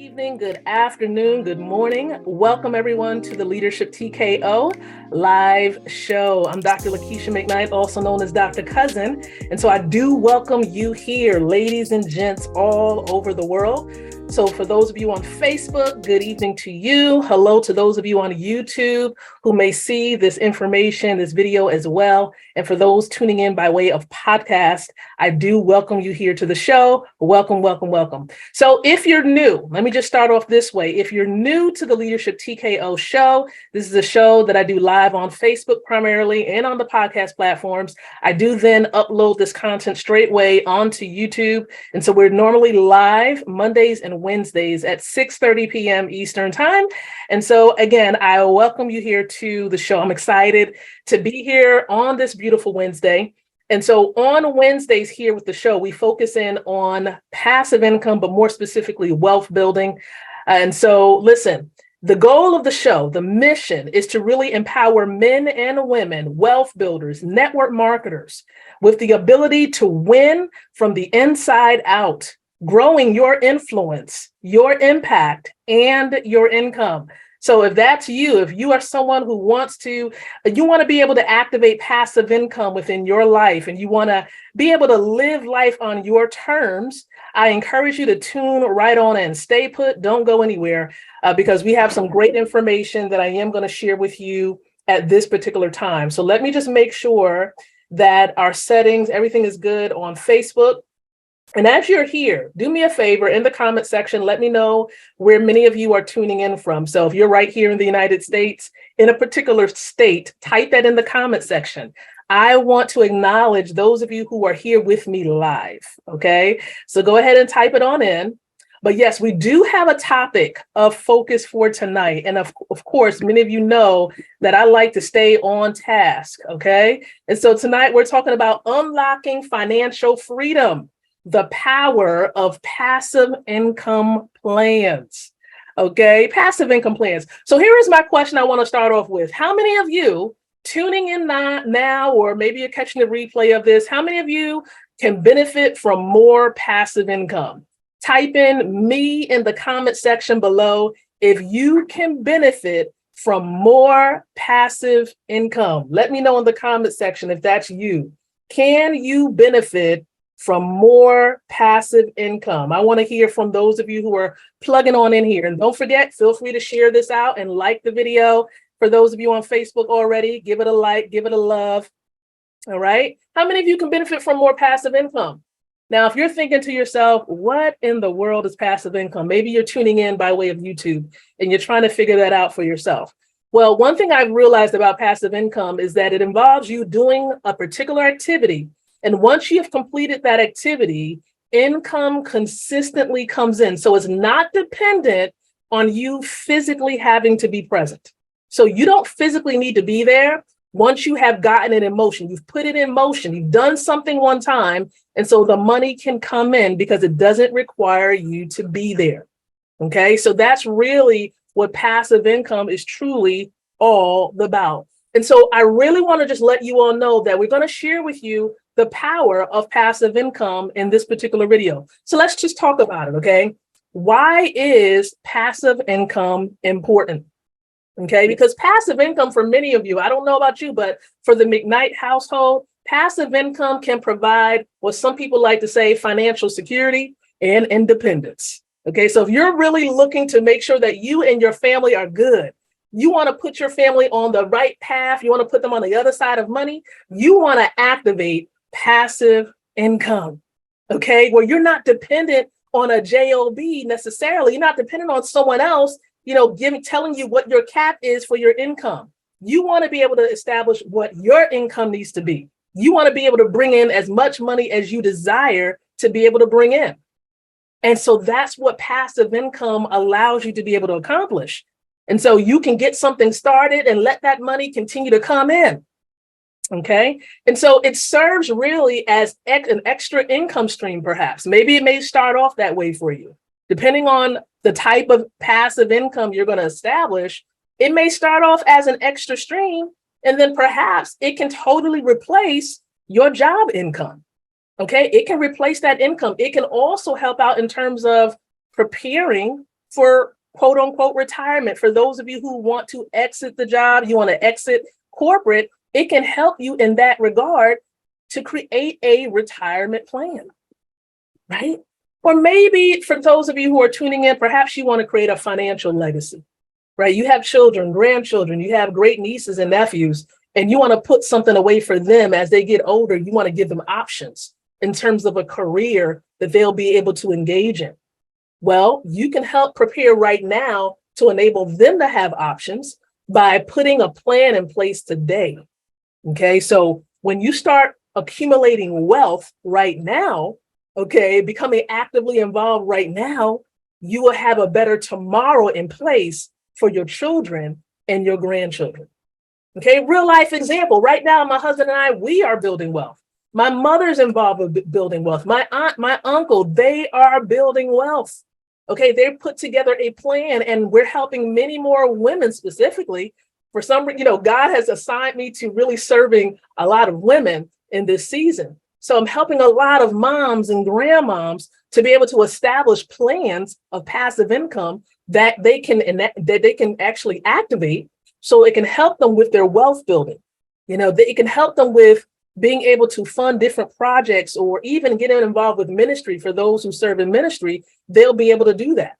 evening, good afternoon, good morning. Welcome everyone to the Leadership TKO live show. I'm Dr. Lakeisha McKnight, also known as Dr. Cousin. And so I do welcome you here, ladies and gents all over the world. So for those of you on Facebook, good evening to you. Hello to those of you on YouTube who may see this information, this video as well. And for those tuning in by way of podcast, I do welcome you here to the show. Welcome, welcome, welcome. So if you're new, let me just start off this way. If you're new to the Leadership TKO show, this is a show that I do live on Facebook primarily and on the podcast platforms. I do then upload this content straight away onto YouTube. And so we're normally live Mondays and Wednesdays at 6:30 p.m. Eastern time. And so again, I welcome you here to the show. I'm excited to be here on this beautiful Wednesday. And so on Wednesdays here with the show, we focus in on passive income, but more specifically wealth building. And so listen, the goal of the show, the mission is to really empower men and women, wealth builders, network marketers with the ability to win from the inside out, growing your influence, your impact, and your income. So if that's you, if you are someone who you want to be able to activate passive income within your life and you want to be able to live life on your terms, I encourage you to tune right on in. Stay put, don't go anywhere, because we have some great information that I am going to share with you at this particular time. So let me just make sure that our settings, everything is good on Facebook. And as you're here, do me a favor in the comment section, let me know where many of you are tuning in from. So if you're right here in the United States, in a particular state, type that in the comment section. I want to acknowledge those of you who are here with me live, okay? So go ahead and type it on in. But yes, we do have a topic of focus for tonight. And of course, many of you know that I like to stay on task, okay? And so tonight we're talking about unlocking financial freedom. The power of passive income plans. Okay, passive income plans. So here is my question I want to start off with. How many of you tuning in now, or maybe you're catching the replay of this, how many of you can benefit from more passive income? Type in me in the comment section below if you can benefit from more passive income. Let me know in the comment section if that's you. Can you benefit from more passive income? I want to hear from those of you who are plugging on in here. And don't forget, feel free to share this out and like the video. For those of you on Facebook already, give it a like, give it a love. All right. How many of you can benefit from more passive income? Now, if you're thinking to yourself, what in the world is passive income? Maybe you're tuning in by way of YouTube and you're trying to figure that out for yourself. Well, one thing I've realized about passive income is that it involves you doing a particular activity. And once you have completed that activity, income consistently comes in. So it's not dependent on you physically having to be present. So you don't physically need to be there. Once you have gotten it in motion, you've put it in motion, you've done something one time. And so the money can come in because it doesn't require you to be there. Okay, so that's really what passive income is truly all about. And so I really want to just let you all know that we're going to share with you the power of passive income in this particular video. So let's just talk about it, okay? Why is passive income important? Okay, because passive income for many of you, I don't know about you, but for the McKnight household, passive income can provide what some people like to say financial security and independence. Okay, so if you're really looking to make sure that you and your family are good, you want to put your family on the right path, you want to put them on the other side of money, you want to activate passive income, okay, where you're not dependent on a job necessarily. You're not dependent on someone else, telling you what your cap is for your income. You want to be able to establish what your income needs to be. You want to be able to bring in as much money as you desire to be able to bring in. And so that's what passive income allows you to be able to accomplish. And so you can get something started and let that money continue to come in. Okay. And so it serves really as an extra income stream, perhaps. Maybe it may start off that way for you. Depending on the type of passive income you're going to establish, it may start off as an extra stream, and then perhaps it can totally replace your job income. Okay. It can replace that income. It can also help out in terms of preparing for quote unquote retirement. For those of you who want to exit the job, you want to exit corporate, it can help you in that regard to create a retirement plan, right? Or maybe for those of you who are tuning in, perhaps you want to create a financial legacy, right? You have children, grandchildren, you have great nieces and nephews, and you want to put something away for them as they get older. You want to give them options in terms of a career that they'll be able to engage in. Well, you can help prepare right now to enable them to have options by putting a plan in place today. Okay, so when you start accumulating wealth right now, okay, becoming actively involved right now, you will have a better tomorrow in place for your children and your grandchildren. Okay, real life example. Right now, my husband and I, we are building wealth. My mother's involved with building wealth. My aunt, my uncle, they are building wealth. Okay, they put together a plan, and we're helping many more women specifically. For some reason, God has assigned me to really serving a lot of women in this season. So I'm helping a lot of moms and grandmoms to be able to establish plans of passive income that they can actually activate, so it can help them with their wealth building. It can help them with being able to fund different projects, or even getting involved with ministry. For those who serve in ministry, they'll be able to do that.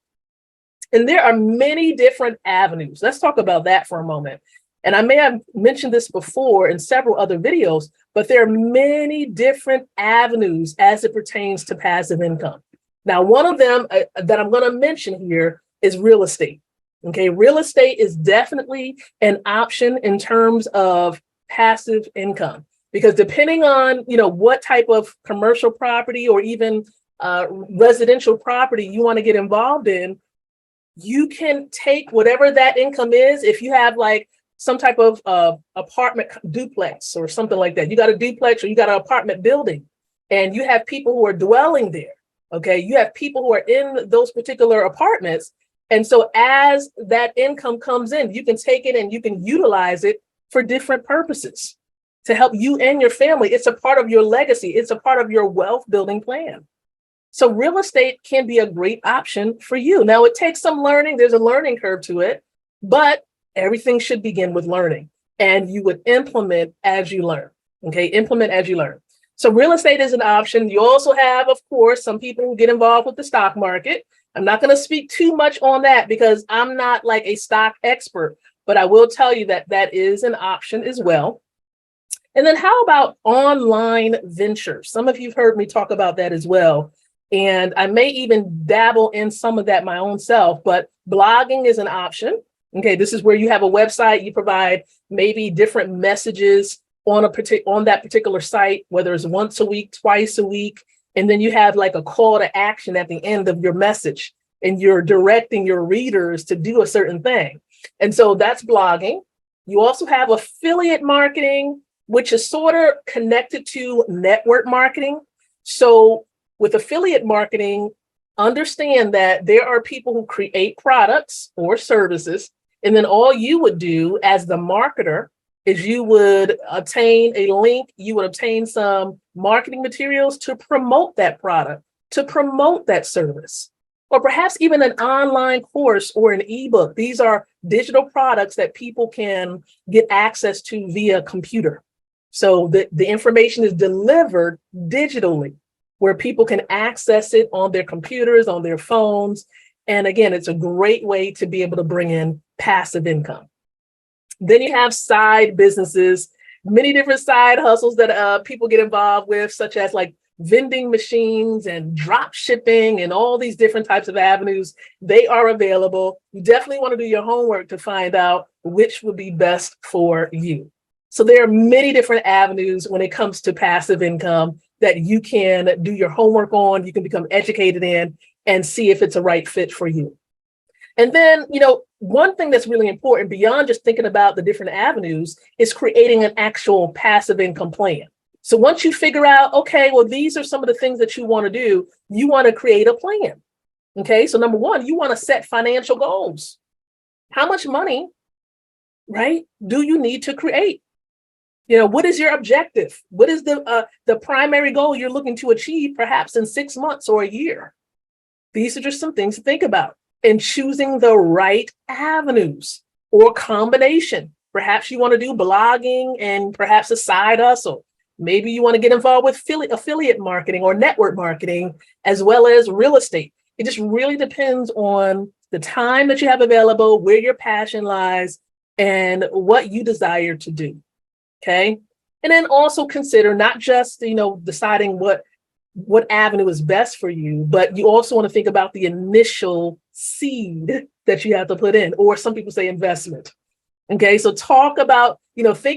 And there are many different avenues. Let's talk about that for a moment. And I may have mentioned this before in several other videos, but there are many different avenues as it pertains to passive income. Now, one of them that I'm going to mention here is real estate. Okay, real estate is definitely an option in terms of passive income, because depending on what type of commercial property or even residential property you want to get involved in, you can take whatever that income is. If you have like some type of apartment duplex or something like that, you got a duplex or you got an apartment building, and you have people who are dwelling there. Okay, you have people who are in those particular apartments. And so as that income comes in, you can take it and you can utilize it for different purposes to help you and your family. It's a part of your legacy. It's a part of your wealth building plan. So real estate can be a great option for you. Now, it takes some learning. There's a learning curve to it, but everything should begin with learning, and you would implement as you learn. Okay, implement as you learn. So real estate is an option. You also have, of course, some people who get involved with the stock market. I'm not going to speak too much on that because I'm not like a stock expert, but I will tell you that that is an option as well. And then how about online ventures? Some of you've heard me talk about that as well. And I may even dabble in some of that my own self, but blogging is an option. Okay, this is where you have a website, you provide maybe different messages on that particular site, whether it's once a week, twice a week, and then you have like a call to action at the end of your message, and you're directing your readers to do a certain thing. And so that's blogging. You also have affiliate marketing, which is sort of connected to network marketing. So with affiliate marketing, understand that there are people who create products or services, and then all you would do as the marketer is you would obtain a link, you would obtain some marketing materials to promote that product, to promote that service, or perhaps even an online course or an ebook. These are digital products that people can get access to via computer. So the information is delivered digitally, where people can access it on their computers, on their phones. And again, it's a great way to be able to bring in passive income. Then you have side businesses, many different side hustles that people get involved with, such as like vending machines and drop shipping and all these different types of avenues. They are available. You definitely want to do your homework to find out which would be best for you. So there are many different avenues when it comes to passive income that you can do your homework on, you can become educated in, and see if it's a right fit for you. And then, one thing that's really important beyond just thinking about the different avenues is creating an actual passive income plan. So once you figure out, okay, well, these are some of the things that you want to do, you want to create a plan. Okay, so number one, you want to set financial goals. How much money, right, do you need to create? What is your objective? What is the primary goal you're looking to achieve, perhaps in 6 months or a year? These are just some things to think about. and choosing the right avenues or combination. Perhaps you want to do blogging and perhaps a side hustle. Maybe you want to get involved with affiliate marketing or network marketing, as well as real estate. It just really depends on the time that you have available, where your passion lies, and what you desire to do. Okay. And then also consider not just, deciding what avenue is best for you, but you also want to think about the initial seed that you have to put in, or some people say investment. Okay. So think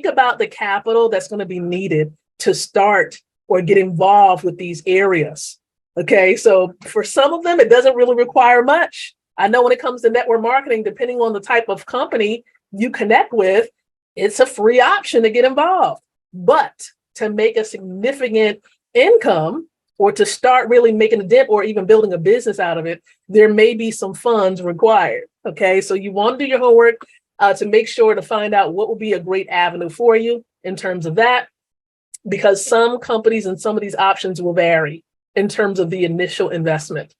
about the capital that's going to be needed to start or get involved with these areas. Okay. So for some of them, it doesn't really require much. I know when it comes to network marketing, depending on the type of company you connect with, it's a free option to get involved. But to make a significant income or to start really making a dent or even building a business out of it, there may be some funds required. Okay. So you want to do your homework to make sure to find out what would be a great avenue for you in terms of that, because some companies and some of these options will vary in terms of the initial investment.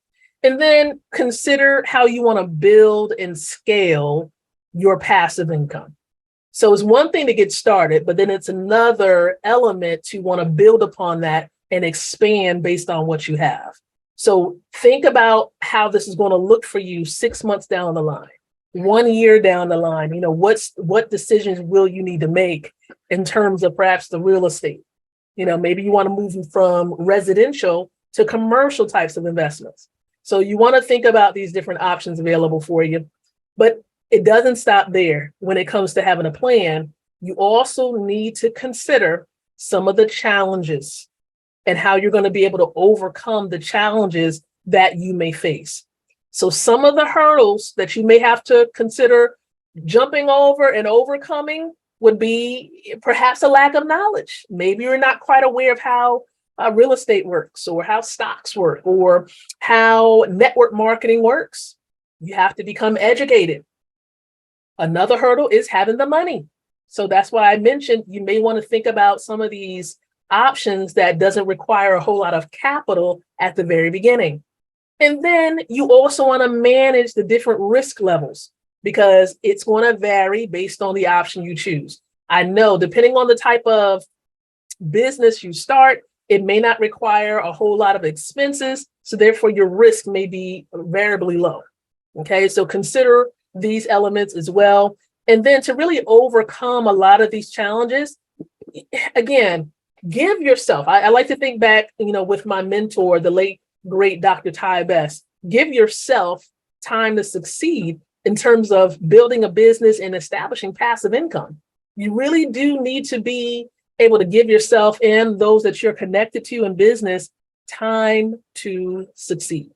And then consider how you want to build and scale your passive income. So it's one thing to get started, but then it's another element to want to build upon that and expand based on what you have. So think about how this is going to look for you 6 months down the line, 1 year down the line. What decisions will you need to make in terms of perhaps the real estate? Maybe you want to move from residential to commercial types of investments. So you want to think about these different options available for you, but it doesn't stop there. When it comes to having a plan, you also need to consider some of the challenges and how you're going to be able to overcome the challenges that you may face. So some of the hurdles that you may have to consider jumping over and overcoming would be perhaps a lack of knowledge. Maybe you're not quite aware of how real estate works, or how stocks work, or how network marketing works. You have to become educated. Another hurdle is having the money. So that's why I mentioned you may want to think about some of these options that doesn't require a whole lot of capital at the very beginning. And then you also want to manage the different risk levels, because it's going to vary based on the option you choose. I know depending on the type of business you start, it may not require a whole lot of expenses. So therefore your risk may be variably low. Okay, so consider these elements as well. And then to really overcome a lot of these challenges, again, give yourself, I like to think back, with my mentor, the late, great Dr. Ty Best, give yourself time to succeed in terms of building a business and establishing passive income. You really do need to be able to give yourself and those that you're connected to in business time to succeed.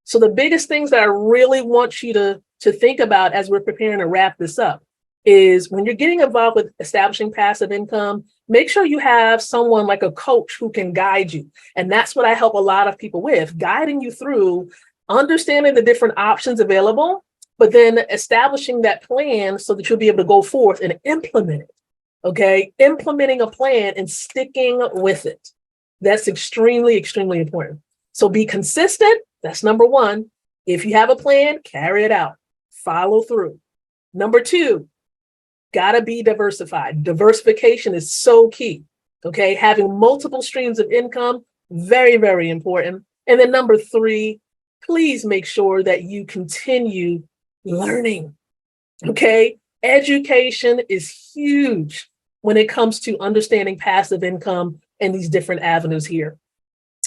So the biggest things that I really want you to think about as we're preparing to wrap this up is when you're getting involved with establishing passive income, make sure you have someone like a coach who can guide you. And that's what I help a lot of people with, guiding you through understanding the different options available, but then establishing that plan so that you'll be able to go forth and implement it. Okay, implementing a plan and sticking with it. That's extremely, extremely important. So be consistent. That's number one. If you have a plan, carry it out. Follow through. Number two, gotta be diversified. Diversification is so key. Okay, having multiple streams of income, very, very important. And then number three, please make sure that you continue learning. Okay, education is huge when it comes to understanding passive income and these different avenues here.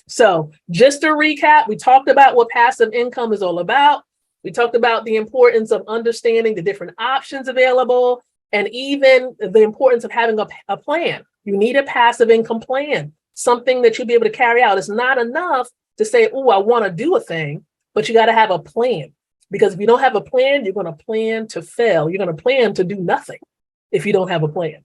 So just to recap, we talked about what passive income is all about. We talked about the importance of understanding the different options available, and even the importance of having a plan. You need a passive income plan, something that you'll be able to carry out. It's not enough to say, oh, I want to do a thing, but you got to have a plan. Because if you don't have a plan, you're going to plan to fail. You're going to plan to do nothing if you don't have a plan.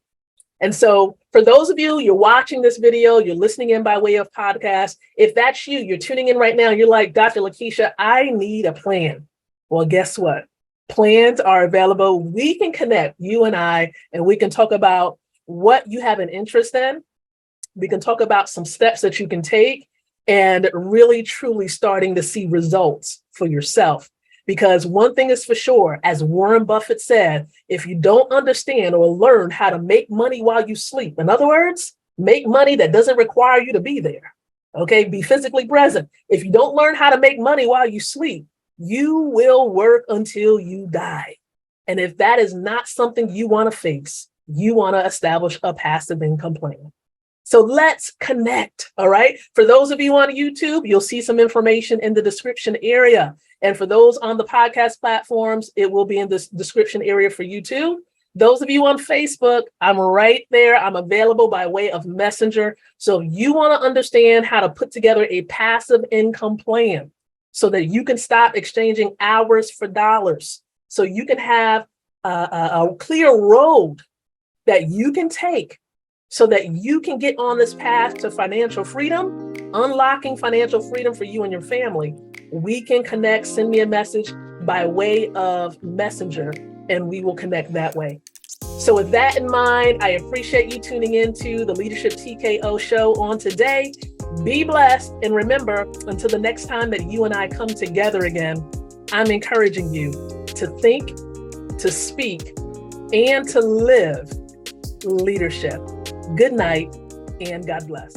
And so for those of you, you're watching this video, you're listening in by way of podcast. If that's you, you're tuning in right now, you're like, Dr. Lakeisha, I need a plan. Well, guess what? Plans are available. We can connect, you and I, and we can talk about what you have an interest in. We can talk about some steps that you can take and really, truly starting to see results for yourself. Because one thing is for sure, as Warren Buffett said, if you don't understand or learn how to make money while you sleep, in other words, make money that doesn't require you to be there, okay, be physically present. If you don't learn how to make money while you sleep, you will work until you die. And if that is not something you want to face, you want to establish a passive income plan. So let's connect, all right? For those of you on YouTube, you'll see some information in the description area. And for those on the podcast platforms, it will be in the description area for you too. Those of you on Facebook, I'm right there. I'm available by way of Messenger. So if you want to understand how to put together a passive income plan so that you can stop exchanging hours for dollars, so you can have a clear road that you can take so that you can get on this path to financial freedom, unlocking financial freedom for you and your family, we can connect. Send me a message by way of Messenger, and we will connect that way. So with that in mind, I appreciate you tuning into the Leadership TKO show on today. Be blessed. And remember, until the next time that you and I come together again, I'm encouraging you to think, to speak, and to live leadership. Good night, and God bless.